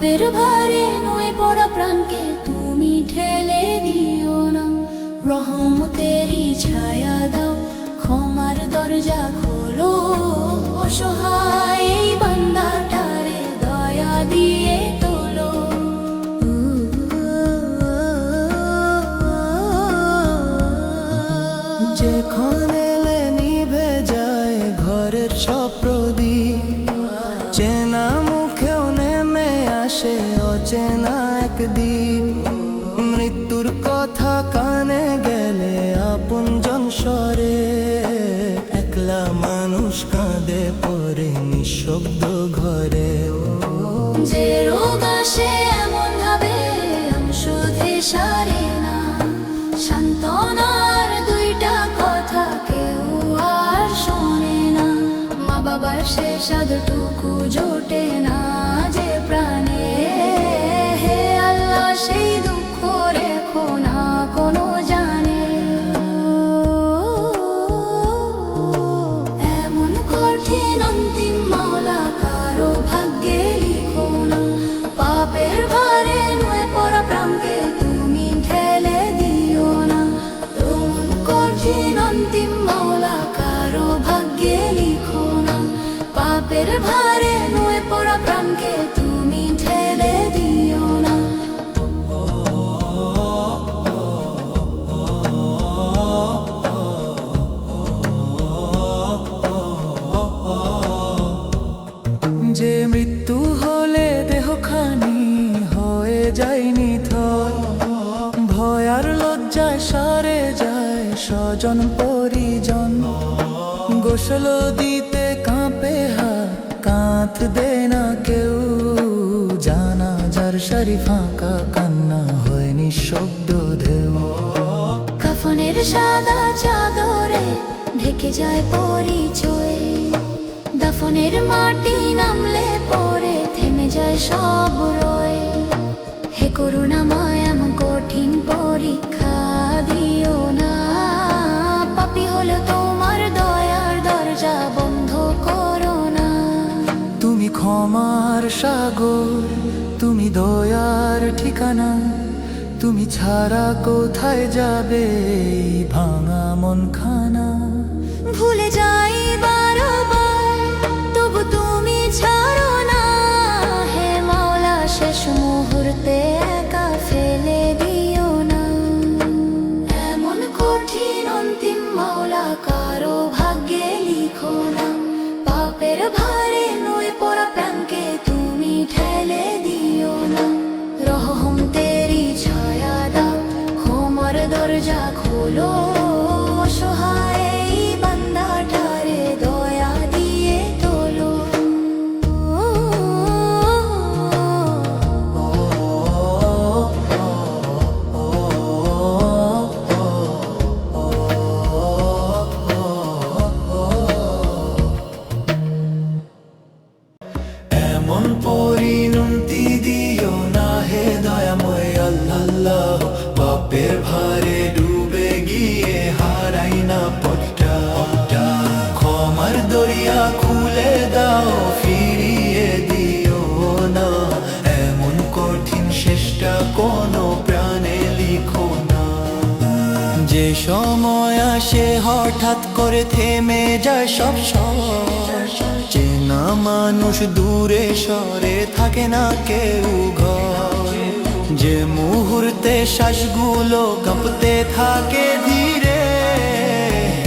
পাপের ভারে নয়ে পড়া প্রাণকে তুমি ঠেলে দিও না। রহমতেরই ছায়া দাও, ক্ষমার দরজা খোলো। অসহায় এই বান্দাটারে দয়া দিয়ে তোলো। যেখানে নিভে যায় ঘরের সব প্রদীপ, চেনা মুখেও নেমে আসে অচেনা একদিন। মৃত্যুর কথা কানে গেলে আপনজন সরে, একলা মানুষ কাঁদে পড়ে নিঃশব্দ ঘরে। যে রোগ আসে এমন ভাবে শুধু সারে না, সান্ত্বনার দুইটা কথা কেউ আর শোনে না। মা বাবার শেষ আদরটুকু জোটে না যে প্রাণে, হে আল্লাহ সেই দুঃখ রেখো না কোনো জানে। এমন কঠিন অন্তিম মাওলা কারো ভাগ্যে লিখো না। পাপের ভারে নয়ে পড়া প্রাণকে তুমি ঠেলে দিও না। এমন কঠিন অন্তিম মাওলা কারো ভাগ্যে লিখো না। পাপের ভারে নয়ে পড়া প্রাণকে তুমি ঠেলে দিও না। যে মৃত্যু হলে দেহখানি হয়ে যায় নিথর, ভয় আর লজ্জায় সারে যায় স্বজন পরিজন। গোসল দিতে কাঁপে হাত, কাঁথ দে না কেউ। জানাজার সারি ফাঁকা, কান্না হয় নিঃশব্দ ঢেউ। কাফনের সাদা চাদরে ঢেকে যায় পরিচয়, দাফনের মাটি নামলে পরে থেমে যায় সব রয়। হে করুণাময় এমন কঠিন পরীক্ষা দিও না। পাপী হলো তোমার দয়ার দরজা বন্ধ করো না। তুমি ক্ষমার সাগর, তুমি দয়ার ঠিকানা। তুমি ছাড়া কোথায় যাবে এই ভাঙা মন খানা। ভুলে যাই বারবার, তবু তুমি ছাড়ো না। হে মাওলা শেষ মুহূর্তে একা ফেলে দিও না। এমন কঠিন অন্তিম মাওলা কারো ভাগ্যে লিখো না। পাপের ভারে নয়ে পড়া প্রাণকে তুমি ঠেলে দিও না। রহমতেরই ছায়া দাও, ক্ষমার দরজা খোলো। অসহায় এই বান্দাটারে দয়া দিয়ে তোলো। এমন পরিণতি দিও না হে দয়াময় আল্লাহ। পাপের ভারে ডুবে গিয়ে হারাই না পথটা। ক্ষমার দরিয়া খুলে দাও, ফিরিয়ে দিও না। এমন কঠিন শেষটা কোনো প্রাণে লিখো না। যে সময় আসে হঠাৎ করে থেমে যায় সব চেনা মানুষ দূরে সরে থাকে না কেউ ঘর। যে মুহূর্তে শ্বাসগুলো কাঁপতে থাকে ধীরে,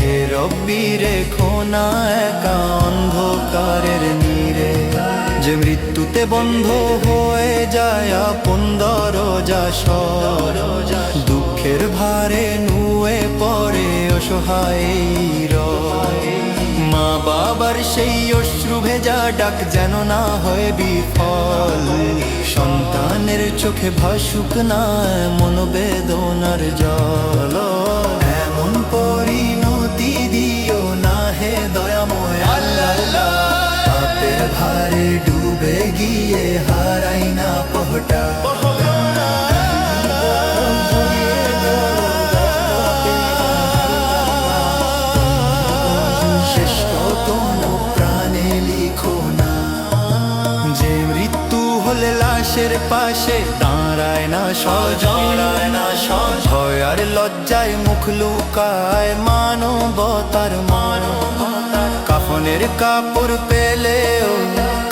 হে রব্বি রেখো না একা অন্ধকারের নীড়ে। যে মৃত্যুতে বন্ধ হয়ে যায় আপন দরজা সর, দুঃখের ভারে নুয়ে পড়ে অসহায় রয়। মা বাবার সেই অশ্রু ভেজা ডাক যেন না হয় বিফল। সন্তানের চোখে ভাসুক না এমন বেদনার জল। এমন পরিণতি দিও না হে দয়াময় আল্লাহ। পাপের ভারে ডুবে গিয়ে হারাই না পহটা। লাশের পাশে দাঁড়ায় না স্বজন, ভয় আর লজ্জায় মুখ লুকায় মানবতার কাফনের কাপড় পেলেও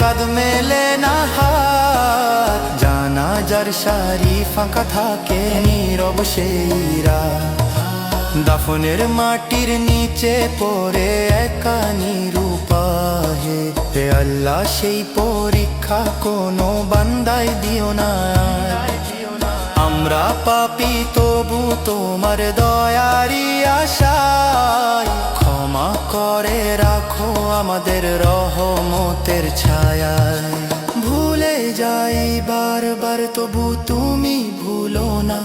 কাঁধ মেলে না হাত, জানাজার সারি ফাঁকা থাকে নীরব সেই রাত। দাফনের মাটির নিচে পড়ে একা নিরুপায়, হে আল্লাহ সেই পরীক্ষা কোনো বান্দায় দিও না। আমরা পাপী তবু তোমার দয়ারি আশায়, ক্ষমা করে রাখো আমাদের রহমতের ছায়ায়। ভুলে যাই বারবার তবু তুমি ভুলো না,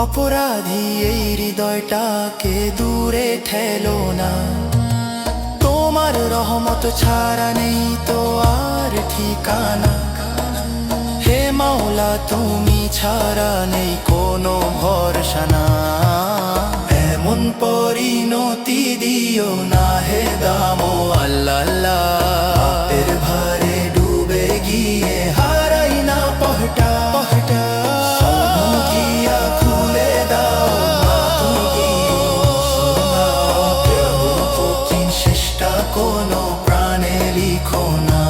অপরাধী এই হৃদয়টাকে দূরে ঠেলো না। তোমার রহমত ছাড়া নেই তো আর ঠিকানা, হে মাওলা তুমি ছাড়া নেই কোনো ভরসা না। এমন পরিণতি দিও না হে দামো আল্লাহ আল্লাহ, পাপের ভারে ডুবে গিয়ে হারাই না পহটা। কোনো প্রাণে লিখো না।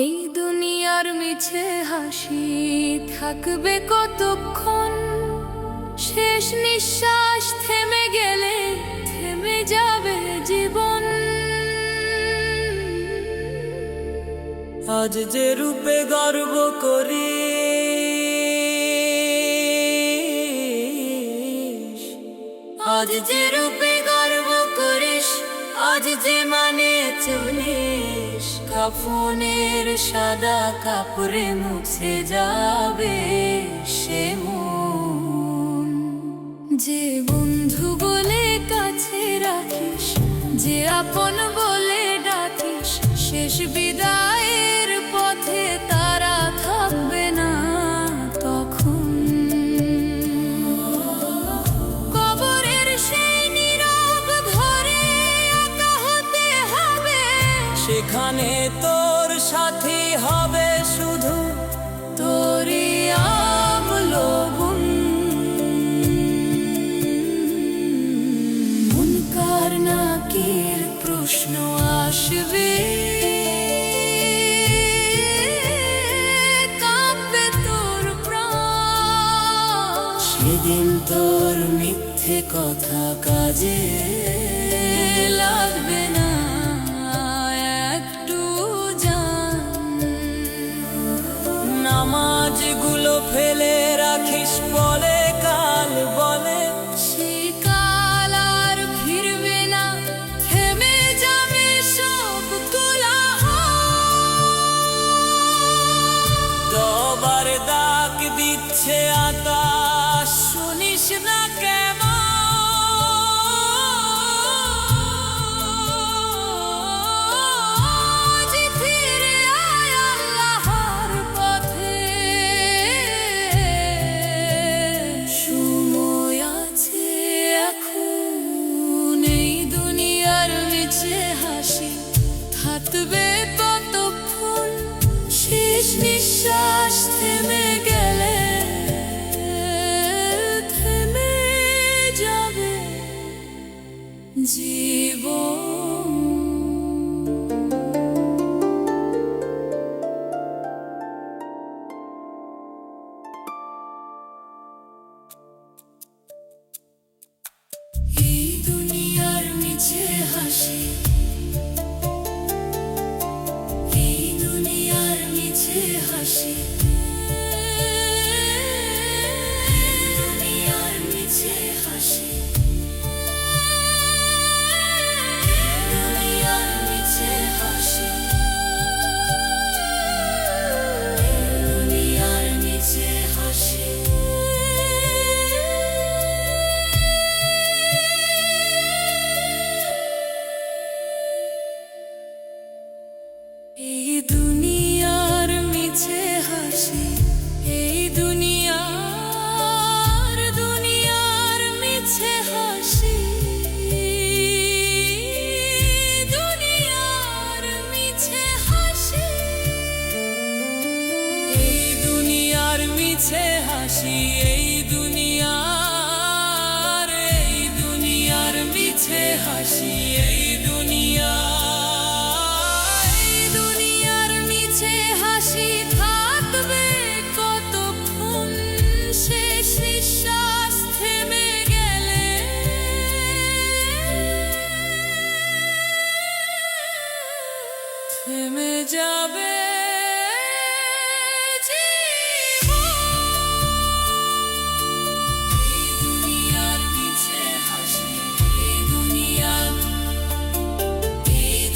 এই দুনিয়ার মিছে হাসি থাকবে কতক্ষণ, শেষ নিঃশ্বাস থেমে গেলে থেমে যাবে জীবন। আজ যে রূপে গর্ব করি, আজ যে রূপে গর্ব করিস, আজ যে মানে চলিস, কাফনের সাদা কাপড়ে মুছে যাবে সে মন। যে বন্ধু বলে কাছে রাখিস, যে আপন বলে ডাকিস, শেষ বিদায়ের পথে তারা থাকবে না তখন। কবরের সেই নীরব ঘরে একা হতে হবে, সেখানে তোর সাথী হবে শুধু তোরই আমলগুন। মুনকার নাকির প্রশ্ন আসবে, কাঁপবে তোর প্রাণ। সেদিন তোর মিথ্যে কথা কাজে লাগবে না একটু জান। নামাজগুলো ফেলে রাখিস বলে কাল বলে, সেই কাল আর ফিরবে না, থেমে যাবে সব কোলাহল। তবার ডাক দিচ্ছে আকাশ, শুনিস না কেমন? আজ ফিরে আয় আল্লাহর পথে, সময় আছে এখন। এই দুনিয়ার মিছে হাসি থাকবে কতক্ষণ, শেষ নিঃশ্বাস থেমে গেলে থেমে যাবে জীবন। এই দুনিয়ার মিছে হাসি, এই দুনিয়ার মিছে হাসি, এই দুনিয়ার মিছে হাসি, এই দুনিয়ার মিছে হাসি, এই দুনিয়ার মিছে হাসি, দুনিয়ার মিছে হাসি, এই দুনিয়ার মিছে হাসি, এই দুনিয়ার মিছে হাসি, এই দুনিয়ার মিছে হাসি থাকবে কতক্ষণ, শেষ নিঃশ্বাস থেমে গেলে থেমে যাবে দুনিয়ার মিছে হাসি,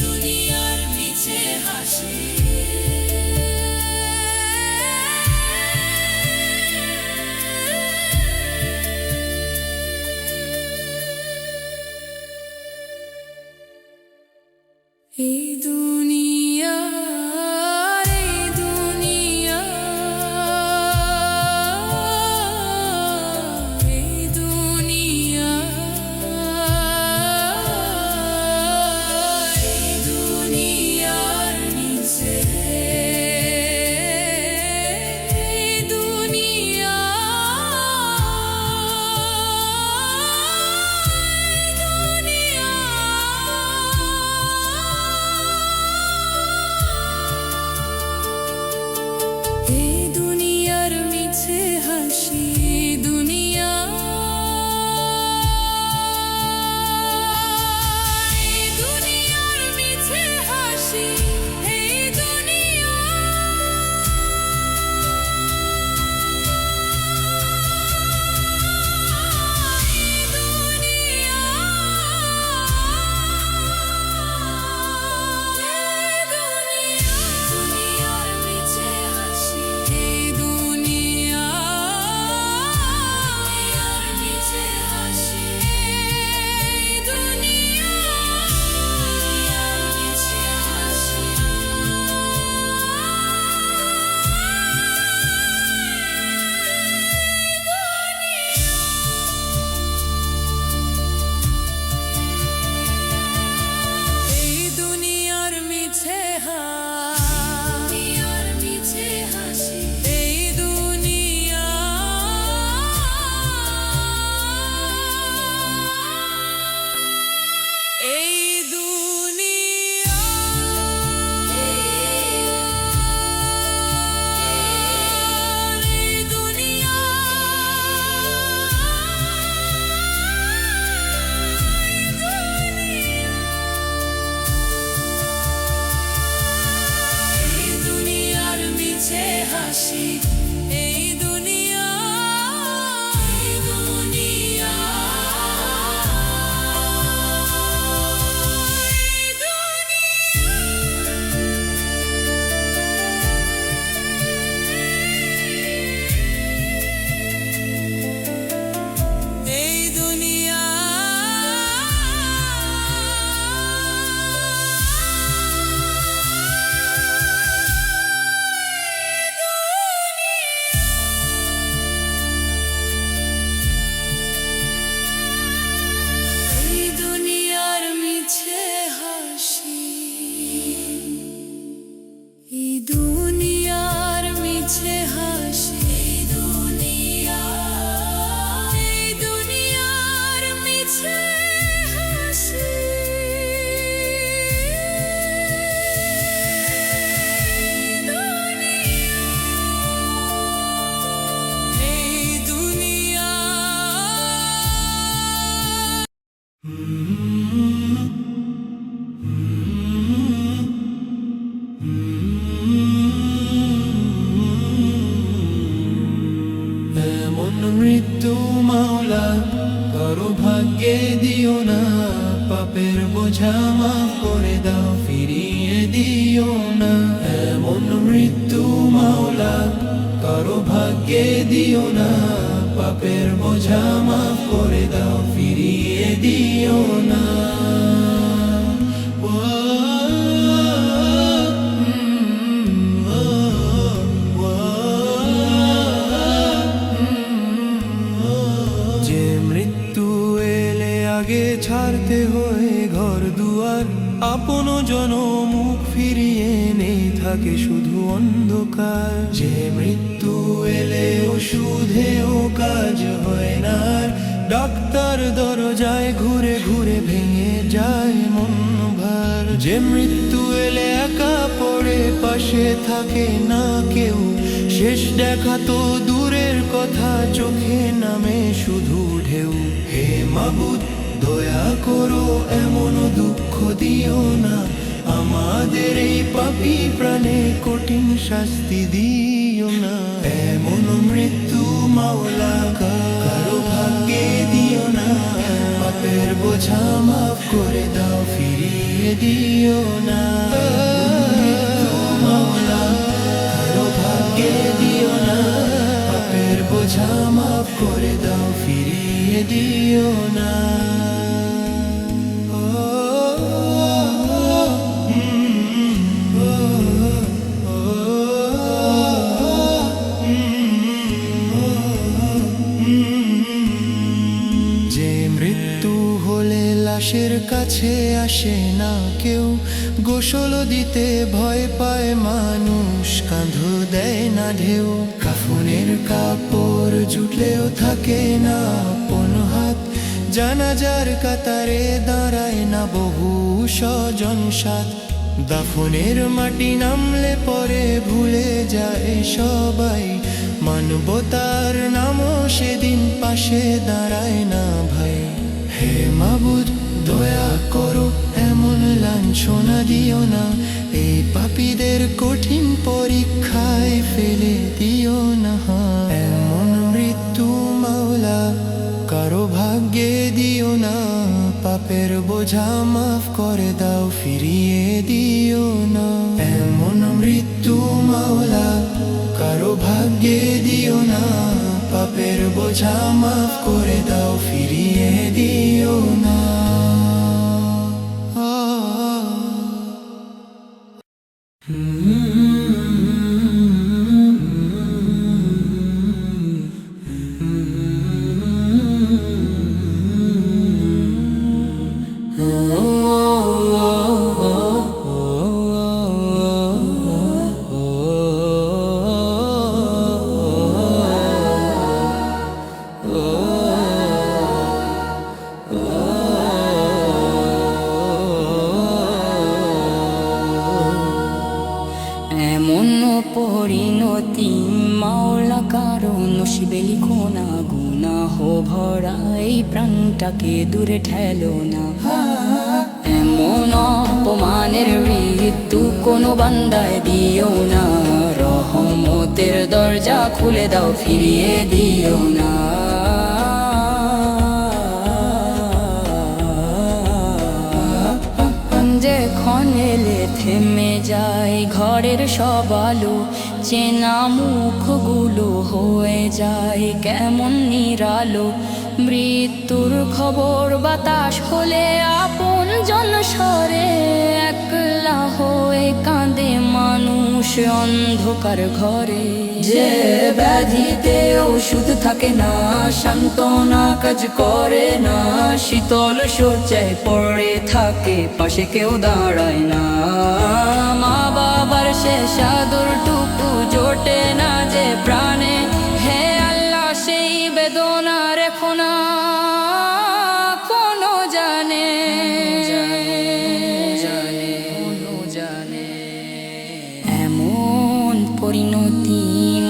দুনিয়ার মিছে হাসি। এই দুনিয়া, এই দুনিয়া, এই দুনিয়া, এই দুনিয়ার নিচে, এই দুনিয়া, এই দুনিয়ার মিছে হাসি, দুনিয়া, এই দুনিয়ার মিছে হাসি, এই দুনিয়া, এই দুনিয়ার মিছে হাসি, এই দুনিয়ার মিছে হাসি, এই দুনিয়ার মিছে হাসি। এই দুনিয়ার মিছে হাসি, এই দুনিয়া, এই দুনিয়া, এই দুনিয়া, এই দুনিয়ার মিছে হাসি, এই দুনিয়া, এই দুনিয়া, এই দুনিয়া, এই দুনিয়ার মিছে হাসি, এই দুনিয়ার মিছে হাসি, এই দুনিয়া, এই দুনিয়ার মিছে হাসি, এই দুনিয়া, এমন মৃত্যু মাওলা কারো ভাগ্যে দিও না, পাপের বোঝা মাফ করে দাও, ফিরিয়ে দিও না। এমন মৃত্যু মাওলা কারো ভাগ্যে দিও না, পাপের বোঝা মাফ করে দাও, ফিরিয়ে দিও না। ও কোনো জন মুখ ফিরিয়ে নেই, থাকে শুধু অন্ধকার। যে মৃত্যু এলে ওষুধেও কাজ হয় না, ডাক্তার দরজায় ঘুরে ঘুরে ভেঙে যায় মন ভার। যে মৃত্যু এলে একা পড়ে, পাশে থাকে না কেউ, শেষ দেখা তো দূরের কথা, চোখে নামে শুধু ঢেউ। হে মাবুদ, দয়া করো, এমন দুঃখ দিও না, আমাদের এই পাপী প্রাণে কঠিন শাস্তি দিও না। এমন মৃত্যু মাওলা কারো ভাগ্যে দিও না, পাপের বোঝা মাফ করে দাও, ফিরিয়ে দিও না। মৃত্যু মাওলা কারো ভাগ্যে দিও না, পাপের বোঝা মাফ করে দাও, ফিরিয়ে দিও না। লাশের কাছে আসে না কেউ, গোসল দিতে ভয় পায় মানুষ, কাঁধ দেয় না ঢেউ। কাফনের কাপড় জুটলেও থাকে না আপন হাত, জানাজার কাতারে দাঁড়ায় না বহু স্বজন সাথ। দাফনের মাটি নামলে পরে ভুলে যায় সবাই, মানবতার নামও সেদিন পাশে দাঁড়ায় না ভাই। হে মাবুদ, দয়া করো, এমন লাঞ্ছনা দিও না, এই পাপীদের কঠিন পরীক্ষায় ফেলে দিও না। এমন মৃত্যু মাওলা কারো ভাগ্যে দিও না, পাপের বোঝা মাফ করে দাও, ফিরিয়ে দিও না। এমন মৃত্যু মাওলা কারো ভাগ্যে দিও না, পাপের বোঝা মাফ করে দাও, ফিরিয়ে দিও না। পরিণতি মাওলা কারো নসিবে লিখো না, গুনাহ ভরা এই প্রাণটাকে দূরে ঠেলো না। এমন অপমানের মৃত্যু কোনো বান্দায় দিও না, রহমতের দরজা খুলে দাও, ফিরিয়ে দিও না। যে ক্ষণেলে থেমে যায় ঘরের সব আলো, চেনা মুখগুলো হয়ে যায় কেমন নিরালো। মৃত্যুর খবর বাতাস হলে আপন জন সরে, একলা হয়ে কাঁদে মানুষ অন্ধকার ঘরে। যে ব্যাধিতে ওষুধ থাকে না, সান্ত্বনা কাজ করে না, শীতল শয্যায় পড়ে থাকে, পাশে কেউ দাঁড়ায় না। মা বাবার শেষ আদরটুকু জোটে না যে প্রাণে, হে আল্লাহ সেই বেদনা রেখো না কোনো জানে। এমন পরিণতি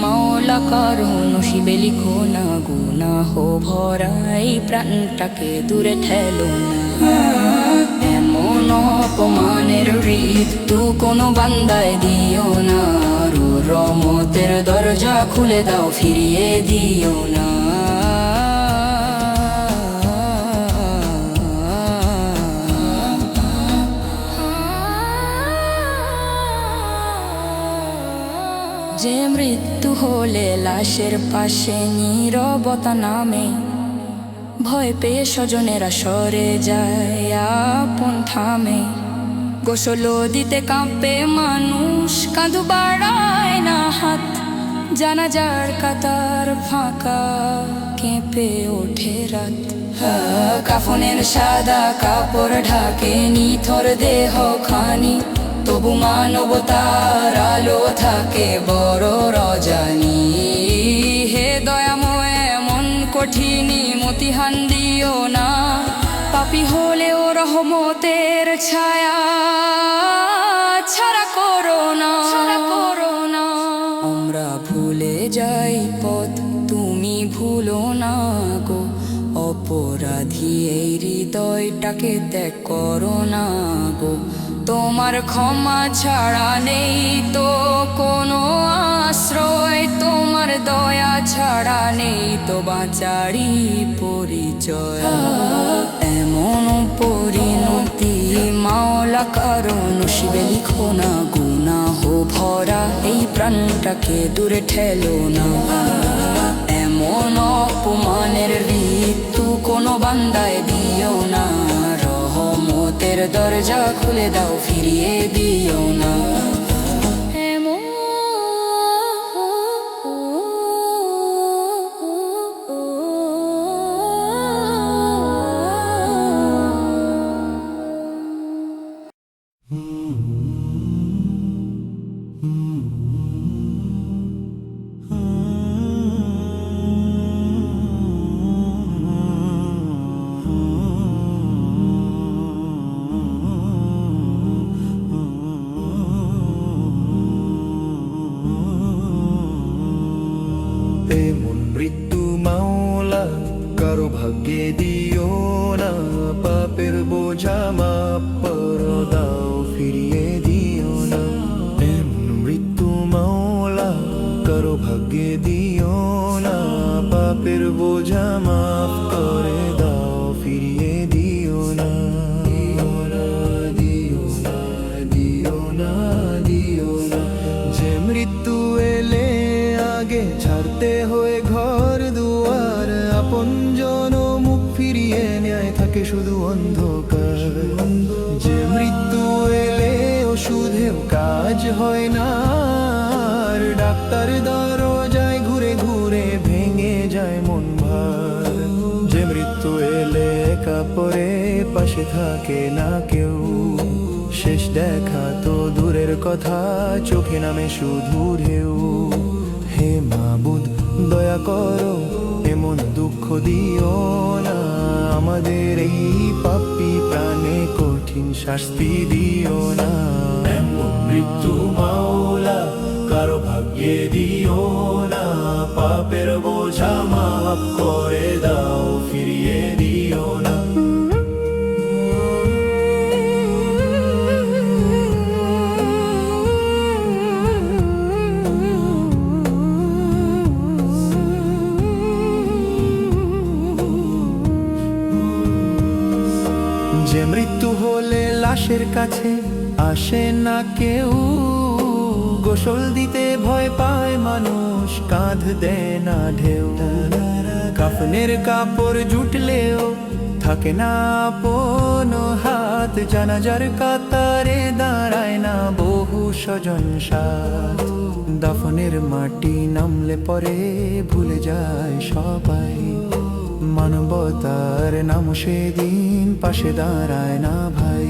মাওলা কারো নসিবে লিখো না, গুনাহ ভরা এই প্রাণটাকে দূরে ঠেলো না। এমন অপমানের মৃত্যু কোনো বান্দায় দিও না, রহমতের দরজা খুলে দাও, ফিরিয়ে দিও না। যে মৃত্যু হলে লাশের পাশে নীরবতা নামে, ভয় পেয়ে স্বজনেরা সরে যায় আপন থামে। গোসল দিতে কাঁপে মানুষ, কাঁধ বাড়ায় না হাত, জানাজার কাতার ফাঁকা কেঁপে ওঠে রাত। কাফনের সাদা কাপড় ঢাকে নিথর দেহ খানি, তবু মানবতার আলো থাকে বড় রজনী। হে দয়াময় মন কঠিনী মতিহান দিও না, পাপী হলেও রহমতের ছায়া ছাড়া করো না। আমরা ভুলে যাই পথ, তুমি ভুলো না গো। অপরাধী এই হৃদয়টাকে ত্যাগ করো না গো। তোমার ক্ষমা ছাড়া নেই তো কোনো আশ্রয়, তোমার দয়া ছাড়া নেই তো বাঁচারই পরিচয়। এমন পরিণতি মাওলা কারো নসিবে লিখো না, গুনাহ ভরা এই প্রাণটাকে দূরে ঠেলো না। এমন অপমানের ঋতু কোনো বান্দায় দিও না, রহমতের দরজা খুলে দাও ফিরিয়ে দিও না। এমন মৃত্যু মাওলা কারো ভাগ্যে দিও না, পাপের বোঝা মাপ করে দাও ফিরিয়ে দিও না। এমন মৃত্যু মাওলা কারো ভাগ্যে দিও না, পাপের বোঝা মাপ করে দাও ফিরিয়ে দিও না। দিও না, দিও না, দিও না। যে মৃত্যু এলে আগে ছাড়তে হয়ে ঘর দুয়ার, আপন জন মুখ ফিরিয়ে নেয় থাকে শুধু অন্ধকার। যে মৃত্যু এলে ওষুধেও কাজ হয় না, আর ডাক্তার দরজায় ঘুরে ঘুরে ভেঙে যায় মন ভার। যে মৃত্যু এলে কাপড়ে পাশে থাকে না কেউ, শেষ দেখা তো দূরের কথা চোখে নামে শুধু ঢেউ। হে মাবুদ দয়া করো এমন দুঃখ দিও না, আমাদের এই পাপী প্রাণে কঠিন শাস্তি দিও না। এমন মৃত্যু মাওলা কারো ভাগ্যে দিও না, পাপের বোঝা মাফ করে দাও ফিরিয়ে দিও না। যে মৃত্যু হলে লাশের কাছে আসে না কেউ, গোসল দিতে ভয় পায় মানুষ, কাঁধ দেয় না ঢেউ। কাফনের কাপড় জুটলেও থাকে না আপন হাত, জানাজার কাতারে দাঁড়ায় না বহু স্বজন সাথ। দাফনের মাটি নামলে পরে ভুলে যায় সবাই, মানবতার নাম সেদিন পাশে দাঁড়ায় না ভাই।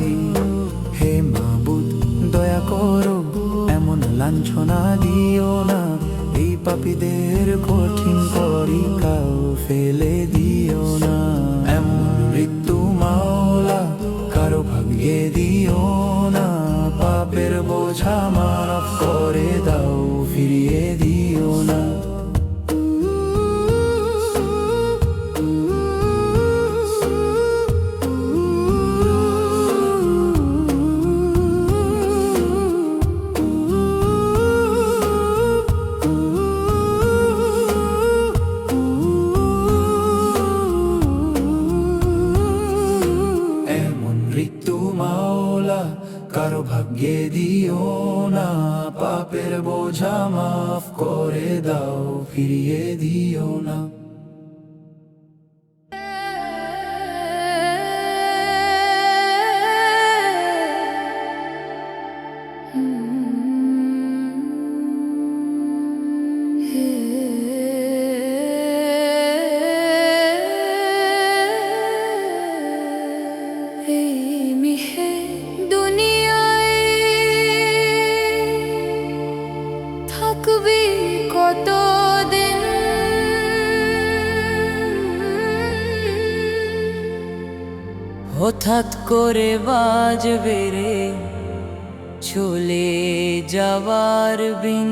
হে মাবুদ দয়া করো এমন লাঞ্ছনা দিও না, এই পাপীদের কঠিন পরীক্ষাও ফেলে দিও না। এমন মৃত্যু মাওলা কারো ভাগ্যে দিও না, পাপের বোঝা মাফ করে দাও ফিরিয়ে দিও না। কারো ভাগ্যে দিও না, পাপের বোঝা মাফ করে দাও ফিরিয়ে দিও না। হঠাৎ করে বাজবে রে চলে যাওয়ার বিন।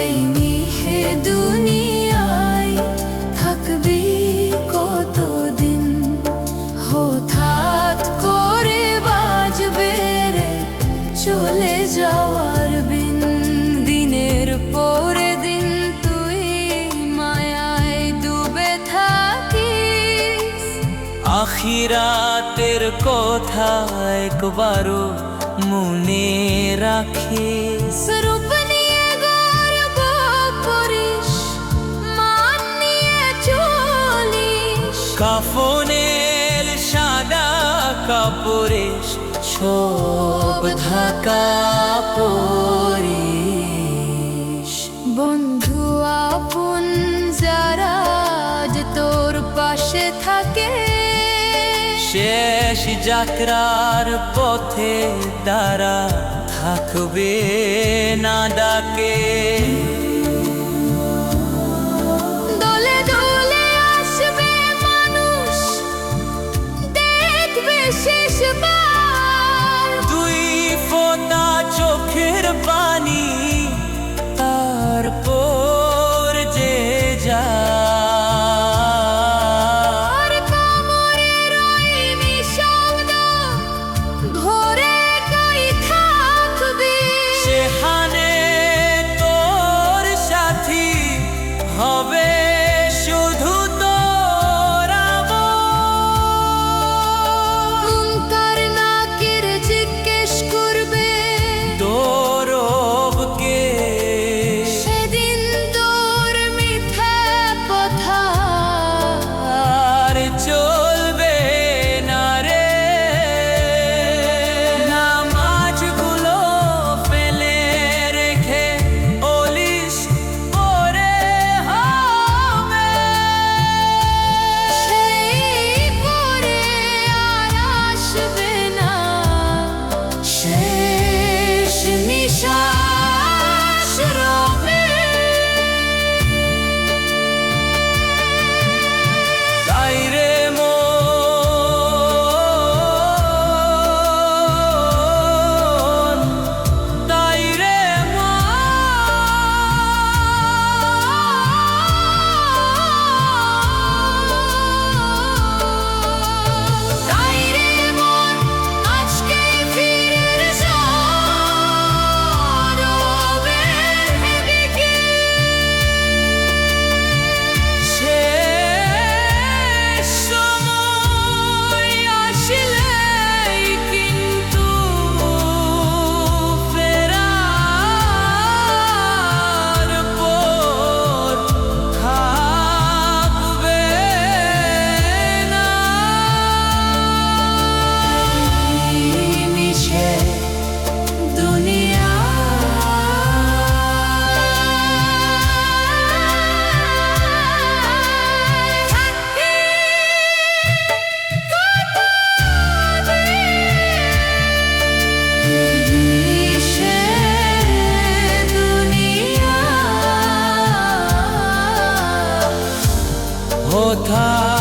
এই নিহে দুনিয়ায় থাকবি কতদিন, হঠাৎ করে বাজবে রে চলে যাওয়ার বিন। দিনের পরে দিন তুই মায়ায় ডুবে থাকিস, আখিরাতের কথা একবারও মনে রাখিস। রূপ নিয়ে গর্ব করিস, মান নিয়ে চলিস, কাফনের সাদা কাপড়ে সব ঢাকা পরিস। বন্ধু আপন যারা আজ তোর পাশে থাকে, শেষ যাত্রার পথে তারা থাকবে না ডাকে। দলে দলে আসবে মানুষ, দেখবে শেষবার তুই ফোঁটা চোখের পানি, তারপর যে যা হবে শুধু তোর মুনকার নাকির জিজ্ঞেস করবে তোর রবকে, সেদিন তোর মিথ্যা কথা আর চলবে না রে। নামাজগুলো ফেলে রেখে অলিশ পরে হবে, সেই পরে আর আসবে না শেষ নিঃশ্বাস রবে। তাই রে মন, তাই রে তাই রে মন, আজকেই ফিরে সরবের দিকে। শেষ সময় আসলেই কিন্তু ফেরার পর থাকবে না। মিশে দুনিয়া থাকি মিশে দুনিয়া হঠাৎ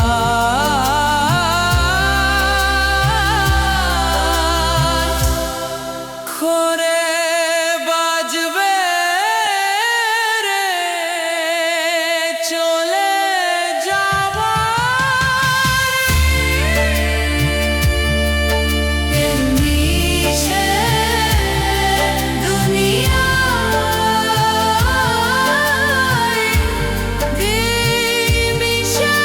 করে বাজবে রে চলে যাবার মিশে দুনিয়া মিশে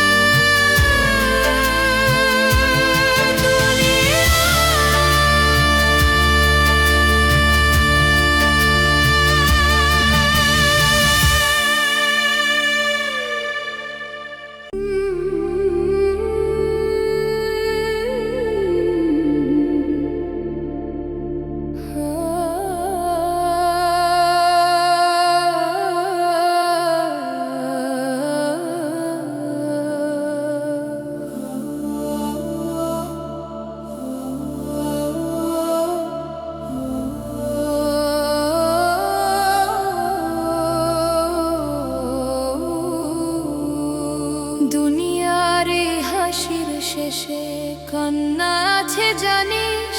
কান্না আছে জানিস,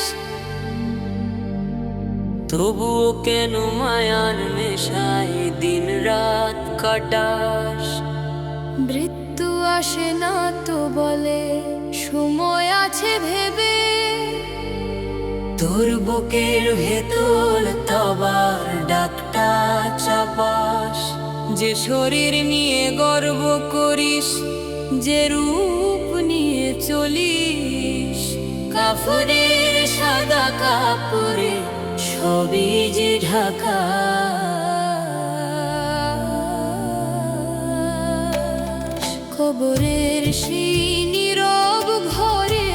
তবুও কেন মায়ার নেশায় দিন রাত কাটাস? মৃত্যু আসে না তো বলে সময় আছে ভেবে, তোর বুকের ভেতর তবার ডাকটা চাপাস। যে শরীর নিয়ে গর্ব করিস, যে রূপ নিয়ে চলিস, কাফনের সাদা কাপড়ে সবই যে ঢাকা। কবরের সেই নীরব ঘরে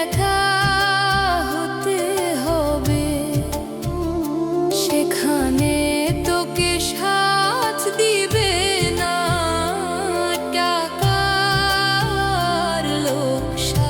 একা হতে হবে, সেখানে তোকে সাথ দিবে না টাকার লোকসান।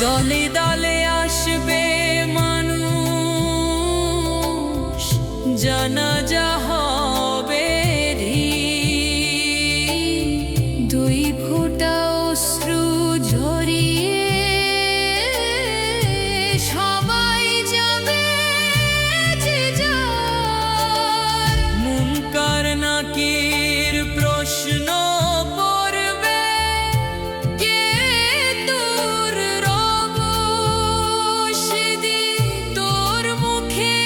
দলে দলে আসবে মানুষ, জানাজা হবে ঢিল। দুই ফোঁটা অশ্রু ঝরিয়ে সবাই যাবে যে যার। মুনকার নাকির প্রশ্ন করবে, কে তোর রব সেদিন, তোর মুখে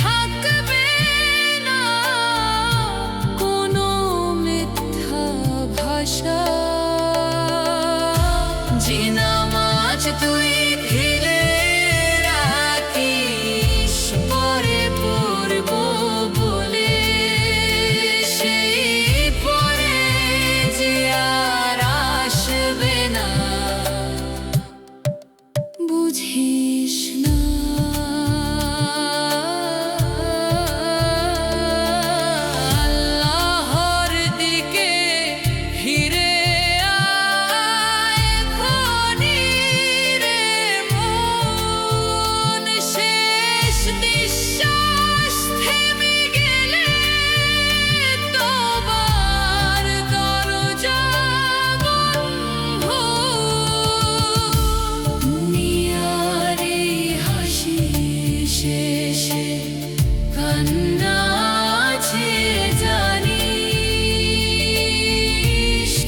থাকবে না কোনো মিথ্যা ভাষা। যে নামাজ তুই ফেলে রাখিস পরে পড়ব বলে, সেই পরে যে আর আসবে না। বুঝিস না আল্লাহর দিকে ফিরে আয় খনি রে মন। শেষ নিঃশ্বাস থেমে গেলে তোবার দরজা বন্ধ। দুনিয়ার এই হাসি শেষে কান্না আছে জানিস,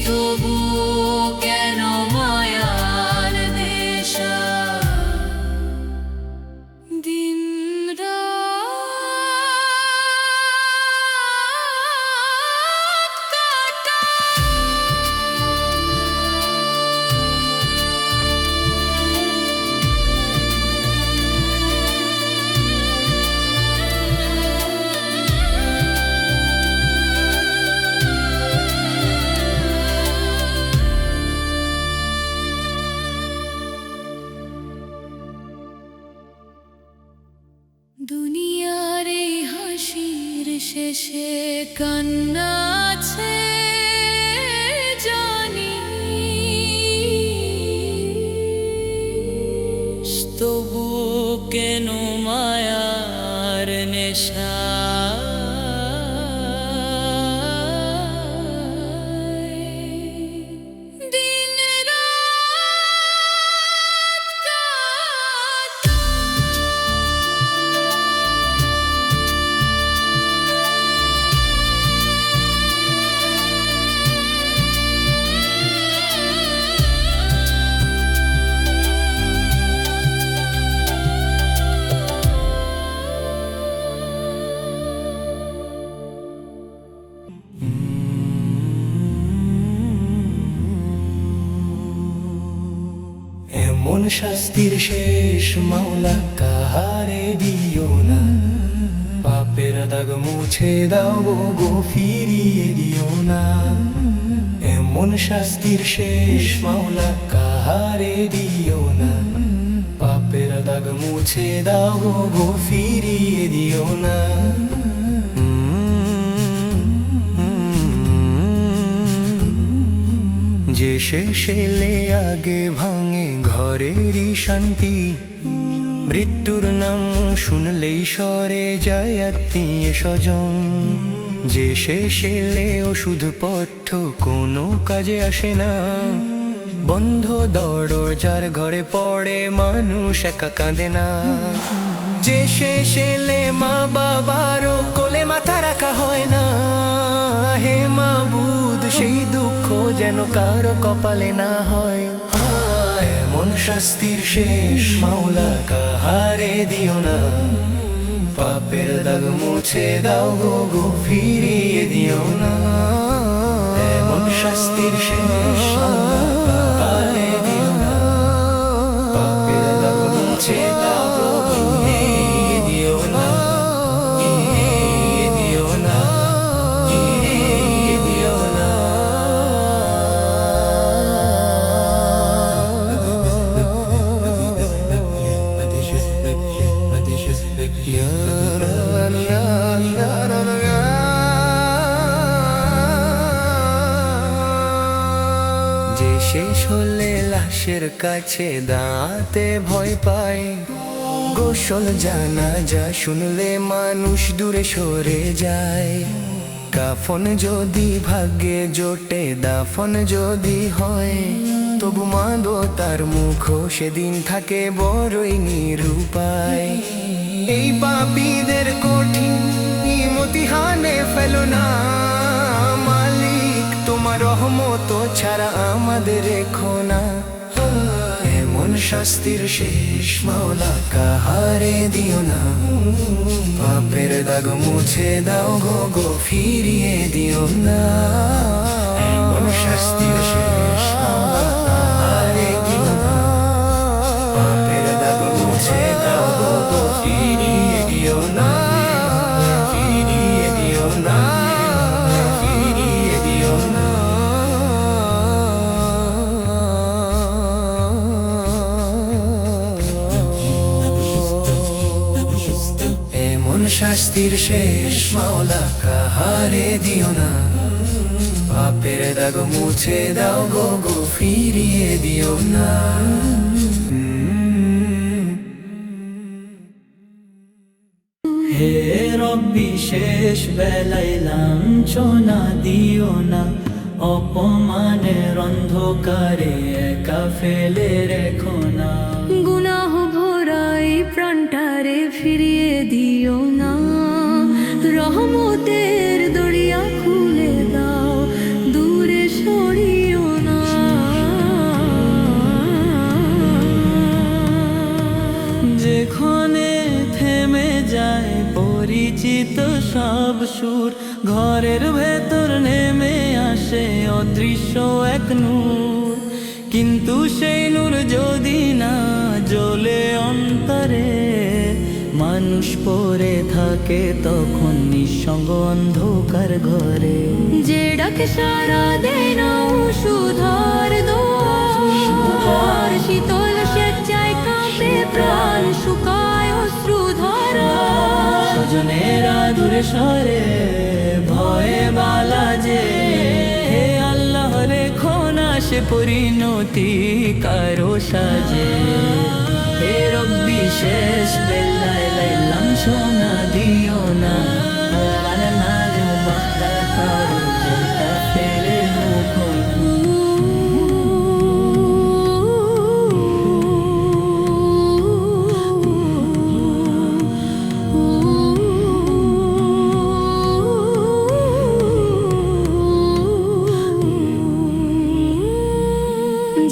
তবু কেন মায়ার নেশা দিন রাত দুনিয়ার এই হাসির শেষে কান্না আছে জানিস, তবু কেন মায়ার নেশা? দিন রাত কাটা। এমন শাস্তির শেষ মাওলা কাহারে দিও না, পাপের দাগ মুছে দাও গো ফিরিয়ে দিও না। এমন শাস্তির শেষ মাওলা কাহারে দিও না, পাপের দাগ দাগ মুছে দাও গো ফিরিয়ে দিও না। যে শেষেলে আগে ভাঙে ঘরেরই শান্তি, মৃত্যুর নাম শুনলেই সরে যায় আত্মীয় স্বজন। যে শেষেলে ওষুধ পথ্য কোনো কাজে আসে না, বন্ধ দরজার ঘরে পড়ে মানুষ একা কাঁদে না। যে শেষেলে মা বাবারও কোলে মাথা রাখা হয় না, হে মাবুদ সেই দুঃখ যেন কারো কপালে না হয়। এমন শাস্তির শেষ মাওলা কাহারে দিও না, পাপের দাগ মুছে দাও গো ফিরিয়ে দিও না। এমন শাস্তির শেষ মাওলা কাহারে দিও না, পাপের দাগ মুছে দাও গো ফিরিয়ে দিও না, ফিরিয়ে দিও না, ফিরিয়ে দিও না। যে শেষ হলে লাশের কাছে দাঁড়াতে ভয় পায়, গোসল জানাজা শুনলে মানুষ দূরে সরে যায়। কাফন যদি ভাগ্যে জোটে দাফন যদি হয়, তবু মাগো তার মুখ সেদিন থাকে বড়ই নিরুপায়। এই পাপীদের কঠিন ইমতিহানে ফেলো না, মালিক তোমার রহমত ছাড়া আমাদের রেখো না। এমন শাস্তির শেষ মাওলা কাহারে দিও না, পাপের দাগ মুছে দাও গো ফিরিয়ে দিও না। এমন শাস্তির শেষ মাওলা কাহারে দিও না, পাপের দাগ মুছে দাও গো ফিরিয়ে দিও না, ফিরিয়ে দিও না, ফিরিয়ে দিও না। এমন শাস্তির শেষ মাওলা কাহারে দিও না, পাপের দাগ মুছে দাও গো ফিরিয়ে দিও না। হে রব্বি শেষ বেলায় লাঞ্ছনা দিও না, অপমানের অন্ধকারে একা ফেলে রেখো না। গুনাহ ভরাই প্রাণটারে ফিরিয়ে দিও না, রহমতের দরিয়া খুলে দাও দূরে সরিও না। যেখানে থেমে যায় পরিচিত সব সুর, ঘরের ভেতর নেমে আসে অদৃশ্য এক নূর। কিন্তু সেই নূর যদি না জ্বলে অন্তরে, মানুষ পড়ে থাকে তখন নিঃসঙ্গ অন্ধকার ঘরে। যে ডাকে সারা দেয় না সুধার দোয়ার, শীতল স্বেচ্ছায় কাঁপে প্রাণ শুকায় অশ্রুধারা। স্বজনেরা দূরে সরে ভয়ে বালা যে, হে আল্লাহ রেখো না সে পরিণতি কারো সাজে। হে রব্বি শেষ বেলায় লাঞ্ছনা দিও না,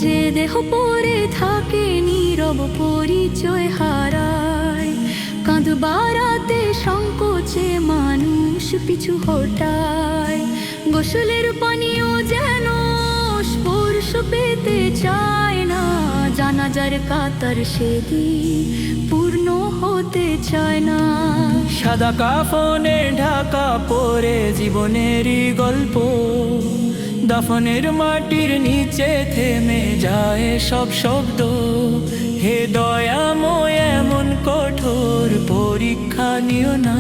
যে দেহ পরে থাকে নীরব পরিচয় হারায়, কাঁধ বাড়াতে সংকোচে মানুষ পিছু হটায়। গোসলের পানিও যেন স্পর্শ পেতে চায় না, জানাজার কাতার সেদিন পূর্ণ হতে চায় না। সাদা কাফনে ঢাকা পরে জীবনেরই গল্প, দাফনের মাটির নিচে থেমে যায় সব শব্দ। হে দয়াময় এমন কঠোর পরীক্ষা নিও না,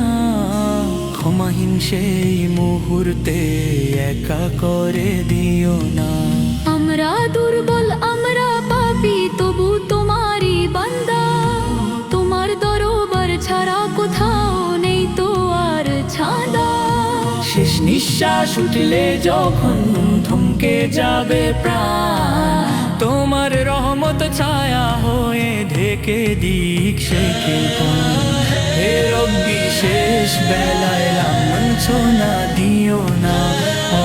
ক্ষমাহীন সেই মুহূর্তে একা করে দিও না। আমরা দুর্বল, আমরা পাপী, তবু তোমারই বান্দা। তোমার দরবার ছাড়া কোথাও নেই তো আর ছাদা। শেষ নিঃশ্বাস উঠলে যখন থমকে যাবে প্রাণ, তোমার রহমত ছায়া হয়ে ঢেকে দিক সে কৃপণ। হে রব্বি শেষ বেলায় লাঞ্ছনা দিও না,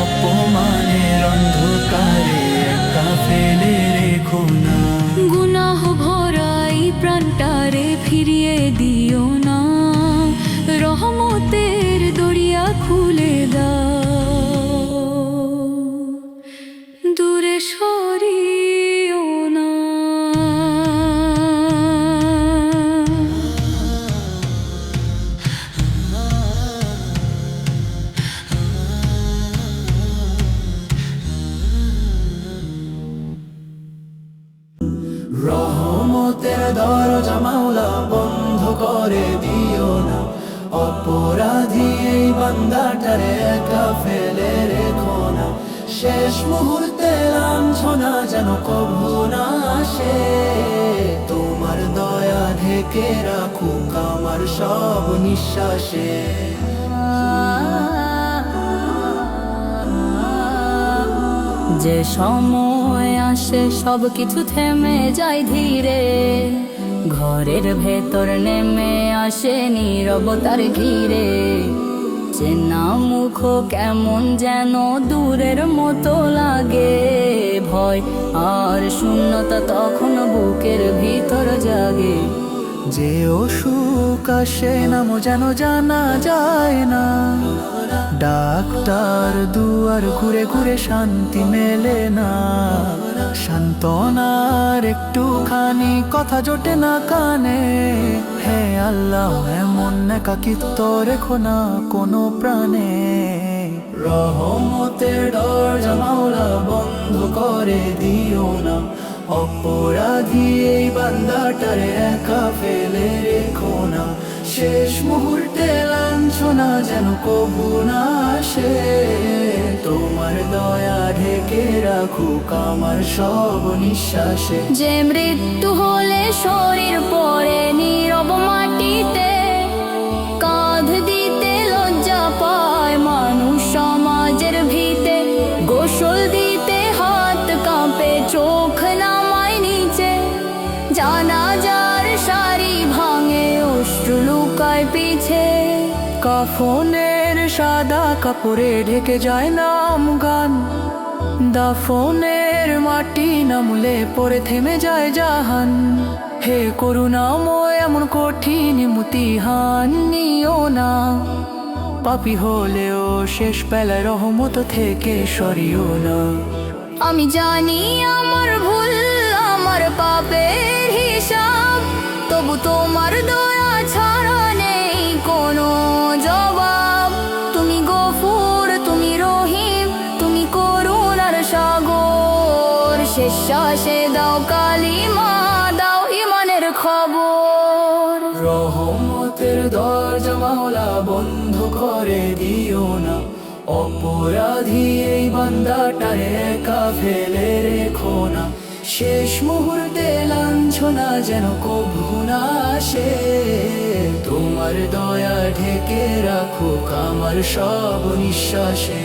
অপমানের অন্ধকারে একা ফেলে রেখো না। গুনাহ ভরাই প্রাণটারে ফিরিয়ে দিও না, রহমতের দরিয়া খুলে দাও, দূরে সরিও না। রহমতের দরজা মাওলা বন্ধ করে দিও না, অপরাধী এই বান্দাটারে একা ফেলে রেখো না। শেষ মুহূর্তে লাঞ্ছনা যেন কভু না আসে, তোমার দয়া ঢেকে রাখুক আমার সব নিঃশ্বাসে। যে সময় আসে সব কিছু থেমে যায় ধীরে, ঘরের ভেতর নেমে আসে নীরবতার ঘিরে। চেনা মুখ কেমন যেন দূরের মতো লাগে, ভয় আর শূন্যতা তখন বুকের ভিতর জাগে। যে অসুখ আসে নাম যেন জানা যায় না, ডাক্তার দুয়ার ঘুরে ঘুরে শান্তি মেলে না। সান্ত্বনার একটুখানি কথা জোটে না কানে, হে আল্লাহ এমন একাকিত্ব রেখো না কোনো প্রাণে। রহমতের দরজা মাওলা বন্ধ করে দিও না, অপরাধী এই বান্দাটারে একা ফেলে রেখো না। শেষ মুহূর্তে লাঞ্ছনা যেন কভু না আসে, তোমার দয়া ঢেকে রাখুক আমার সব নিঃশ্বাসে। যে মৃত্যু হলে শরীর পড়ে নীরব মাটিতে, কাঁধ দিতে লজ্জা পায় মানুষ সমাজের ভিতে। গোসল দিতে হাত কাঁপে, চোখ নামায় নিচে, জানাজার শাড়ি ভাঙে, অশ্রু লুকায় পিছে। কাফনের সাদা কাপড়ে ঢেকে যায় নাম গান, দাফনের মাটি নামলে পরে থেমে যায় জাহান। হে করুণাময় এমন কঠিন ইমতিহান নিও না, পাপী হলেও শেষ বেলায় রহমত থেকে সরিও না। আমি জানি আমার ভুল, আমার পাপের হিসাব, তবু তোমার দয়া ছাড়া নেই কোনো জবাব। তুমি গফুর, তুমি রহিম, তুমি করুণার সাগর। শেষ শ্বাসে দাও কালিমা, দাও ইমানের খবর। রহমতের দরজা মাওলা বন্ধ করে দিও না, অপরাধী এই বান্দাটারে একা ফেলে রেখো না। শেষ মুহূর্তে লাঞ্ছনা যেন কভু না আসে, তোমার দয়া ঢেকে রাখুক আমার সব নিঃশ্বাসে।